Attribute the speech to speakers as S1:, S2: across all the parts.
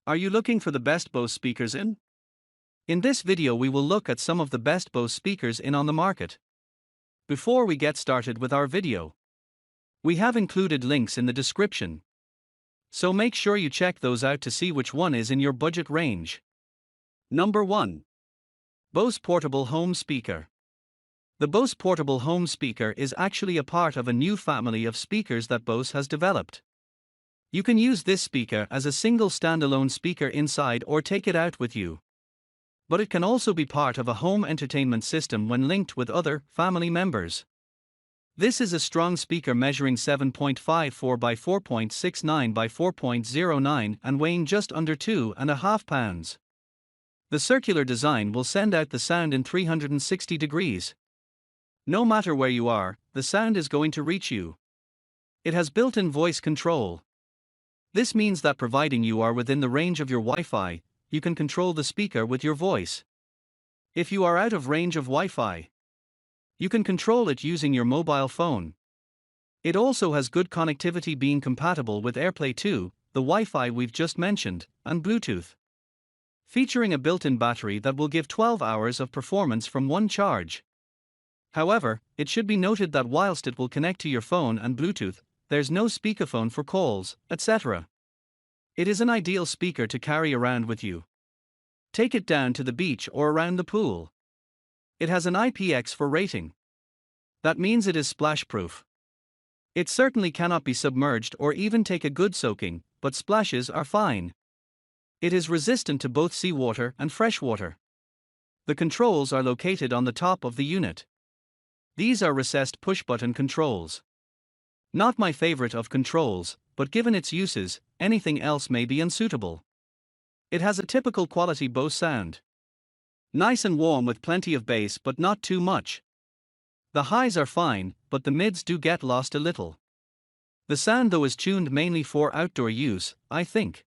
S1: Are you looking for the best Bose speakers in? In this video we will look at some of the best Bose speakers in on the market. Before we get started with our video, we have included links in the description, so make sure you check those out to see which one is in your budget range. Number 1. Bose Portable Home Speaker. The Bose Portable Home Speaker is actually a part of a new family of speakers that Bose has developed. You can use this speaker as a single standalone speaker inside or take it out with you. But it can also be part of a home entertainment system when linked with other family members. This is a strong speaker measuring 7.54 by 4.69 by 4.09 and weighing just under 2.5 pounds. The circular design will send out the sound in 360 degrees. No matter where you are, the sound is going to reach you. It has built-in voice control. This means that providing you are within the range of your Wi-Fi, you can control the speaker with your voice. If you are out of range of Wi-Fi, you can control it using your mobile phone. It also has good connectivity, being compatible with AirPlay 2, the Wi-Fi we've just mentioned, and Bluetooth. Featuring a built-in battery that will give 12 hours of performance from one charge. However, it should be noted that whilst it will connect to your phone and Bluetooth, there's no speakerphone for calls, etc. It is an ideal speaker to carry around with you. Take it down to the beach or around the pool. It has an IPX4 rating. That means it is splash-proof. It certainly cannot be submerged or even take a good soaking, but splashes are fine. It is resistant to both seawater and freshwater. The controls are located on the top of the unit. These are recessed push-button controls. Not my favorite of controls, but given its uses, anything else may be unsuitable. It has a typical quality Bose sound. Nice and warm with plenty of bass but not too much. The highs are fine, but the mids do get lost a little. The sound though is tuned mainly for outdoor use, I think.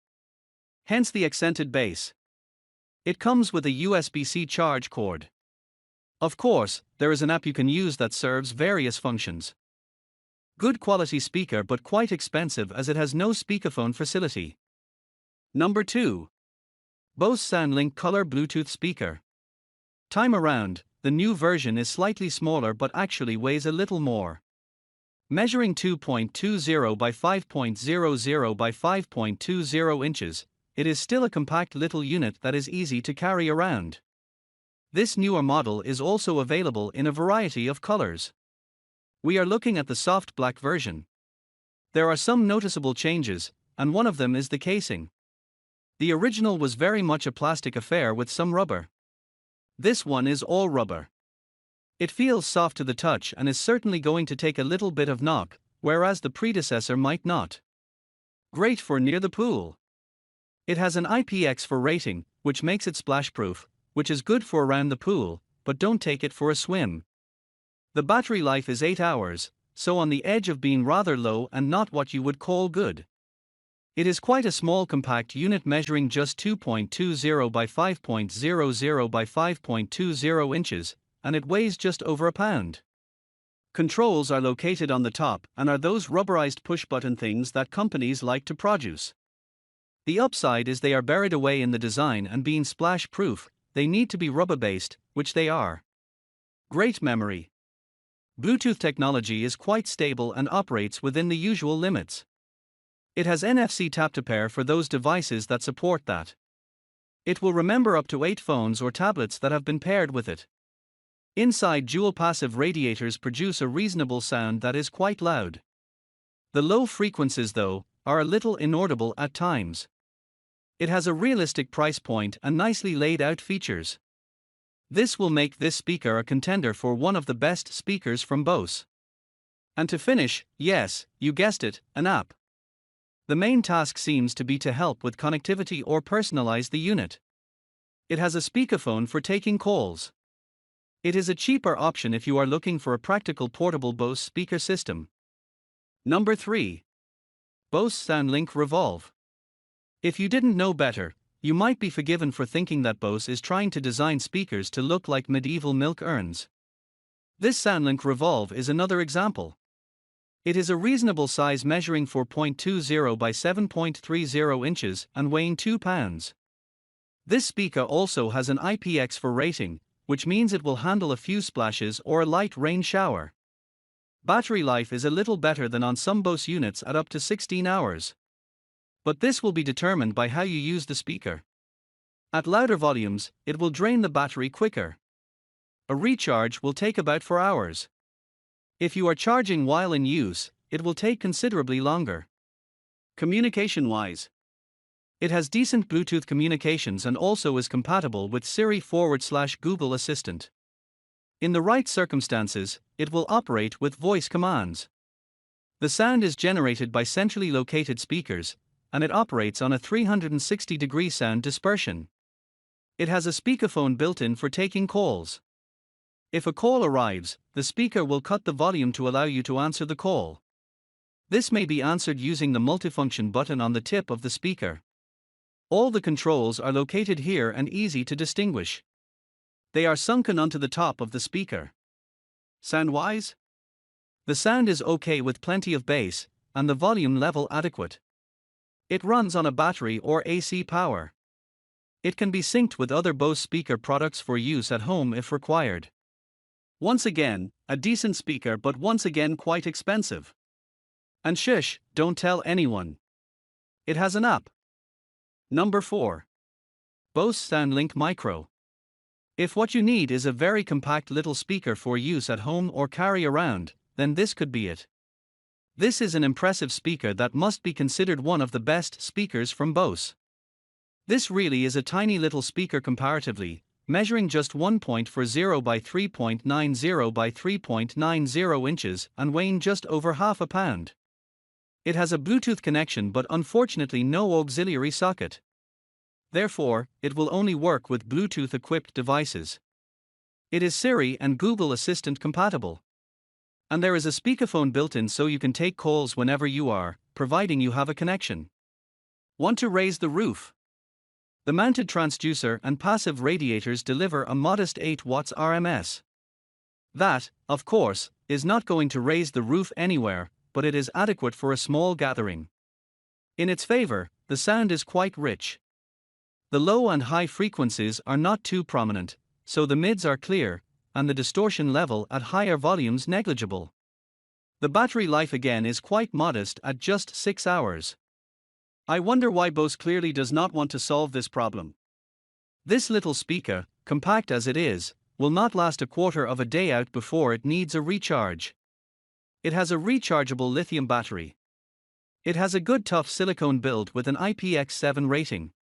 S1: Hence the accented bass. It comes with a USB-C charge cord. Of course, there is an app you can use that serves various functions. Good quality speaker but quite expensive as it has no speakerphone facility. Number 2. Bose SoundLink Color Bluetooth Speaker. Time around, the new version is slightly smaller but actually weighs a little more. Measuring 2.20 by 5.00 by 5.20 inches, it is still a compact little unit that is easy to carry around. This newer model is also available in a variety of colors. We are looking at the soft black version. There are some noticeable changes, and one of them is the casing. The original was very much a plastic affair with some rubber. This one is all rubber. It feels soft to the touch and is certainly going to take a little bit of knock, whereas the predecessor might not. Great for near the pool. It has an IPX4 rating, which makes it splash-proof, which is good for around the pool, but don't take it for a swim. The battery life is 8 hours, so on the edge of being rather low and not what you would call good. It is quite a small compact unit measuring just 2.20 by 5.00 by 5.20 inches, and it weighs just over a pound. Controls are located on the top and are those rubberized push-button things that companies like to produce. The upside is they are buried away in the design, and being splash-proof, they need to be rubber-based, which they are. Great memory. Bluetooth technology is quite stable and operates within the usual limits. It has NFC tap-to-pair for those devices that support that. It will remember up to 8 phones or tablets that have been paired with it. Inside, dual passive radiators produce a reasonable sound that is quite loud. The low frequencies, though, are a little inaudible at times. It has a realistic price point and nicely laid out features. This will make this speaker a contender for one of the best speakers from Bose. And to finish, yes, you guessed it, an app. The main task seems to be to help with connectivity or personalize the unit. It has a speakerphone for taking calls. It is a cheaper option if you are looking for a practical portable Bose speaker system. Number 3. Bose SoundLink Revolve. If you didn't know better, you might be forgiven for thinking that Bose is trying to design speakers to look like medieval milk urns. This SoundLink Revolve is another example. It is a reasonable size, measuring 4.20 by 7.30 inches and weighing 2 pounds. This speaker also has an IPX4 rating, which means it will handle a few splashes or a light rain shower. Battery life is a little better than on some Bose units at up to 16 hours. But this will be determined by how you use the speaker. At louder volumes, it will drain the battery quicker. A recharge will take about 4 hours. If you are charging while in use, it will take considerably longer. Communication-wise, it has decent Bluetooth communications and also is compatible with Siri/Google Assistant. In the right circumstances, it will operate with voice commands. The sound is generated by centrally located speakers, and it operates on a 360-degree sound dispersion. It has a speakerphone built in for taking calls. If a call arrives, the speaker will cut the volume to allow you to answer the call. This may be answered using the multifunction button on the tip of the speaker. All the controls are located here and easy to distinguish. They are sunken onto the top of the speaker. Sound-wise, the sound is okay with plenty of bass, and the volume level adequate. It runs on a battery or AC power. It can be synced with other Bose speaker products for use at home if required. Once again, a decent speaker, but once again quite expensive. And shush, don't tell anyone. It has an app. Number 4. Bose SoundLink Micro. If what you need is a very compact little speaker for use at home or carry around, then this could be it. This is an impressive speaker that must be considered one of the best speakers from Bose. This really is a tiny little speaker comparatively, measuring just 1.40 by 3.90 by 3.90 inches and weighing just over half a pound. It has a Bluetooth connection but unfortunately no auxiliary socket. Therefore, it will only work with Bluetooth-equipped devices. It is Siri and Google Assistant compatible. And there is a speakerphone built in so you can take calls whenever you are, providing you have a connection. Want to raise the roof? The mounted transducer and passive radiators deliver a modest 8 watts RMS. That, of course, is not going to raise the roof anywhere, but it is adequate for a small gathering. In its favor, the sound is quite rich. The low and high frequencies are not too prominent, so the mids are clear, and the distortion level at higher volumes negligible. The battery life again is quite modest at just 6 hours. I wonder why Bose clearly does not want to solve this problem. This little speaker, compact as it is, will not last a quarter of a day out before it needs a recharge. It has a rechargeable lithium battery. It has a good tough silicone build with an IPX7 rating.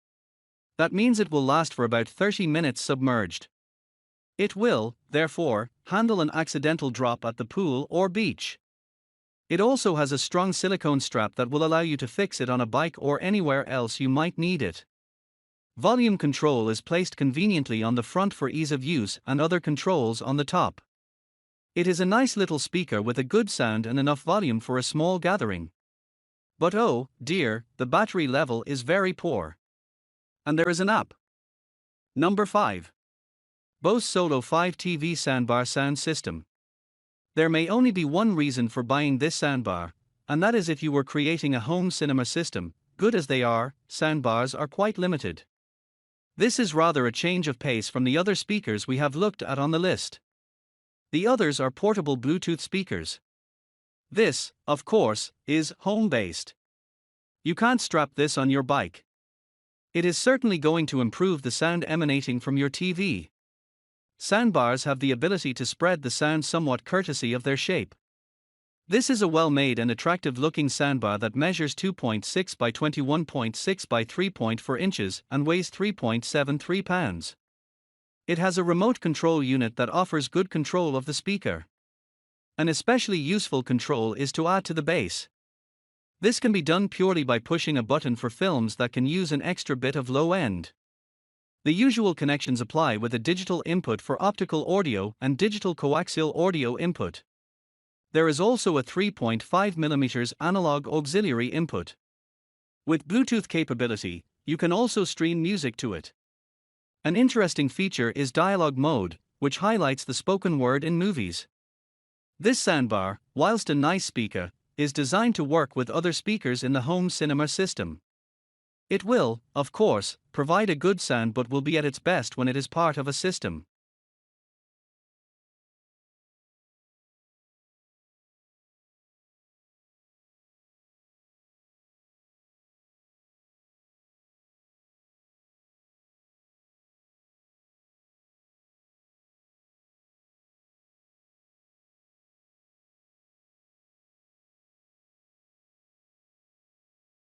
S1: That means it will last for about 30 minutes submerged. It will, therefore, handle an accidental drop at the pool or beach. It also has a strong silicone strap that will allow you to fix it on a bike or anywhere else you might need it. Volume control is placed conveniently on the front for ease of use and other controls on the top. It is a nice little speaker with a good sound and enough volume for a small gathering. But oh, dear, the battery level is very poor. And there is an app. Number 5. Bose Solo 5 TV Soundbar Sound System. There may only be one reason for buying this soundbar, and that is if you were creating a home cinema system. Good as they are, soundbars are quite limited. This is rather a change of pace from the other speakers we have looked at on the list. The others are portable Bluetooth speakers. This, of course, is home-based. You can't strap this on your bike. It is certainly going to improve the sound emanating from your TV. Soundbars have the ability to spread the sound somewhat courtesy of their shape. This is a well-made and attractive-looking soundbar that measures 2.6 by 21.6 by 3.4 inches and weighs 3.73 pounds. It has a remote control unit that offers good control of the speaker. An especially useful control is to add to the bass. This can be done purely by pushing a button for films that can use an extra bit of low end. The usual connections apply with a digital input for optical audio and digital coaxial audio input. There is also a 3.5mm analog auxiliary input. With Bluetooth capability, you can also stream music to it. An interesting feature is dialogue mode, which highlights the spoken word in movies. This soundbar, whilst a nice speaker, is designed to work with other speakers in the home cinema system. It will, of course, provide a good sound but will be at its best when it is part of a system.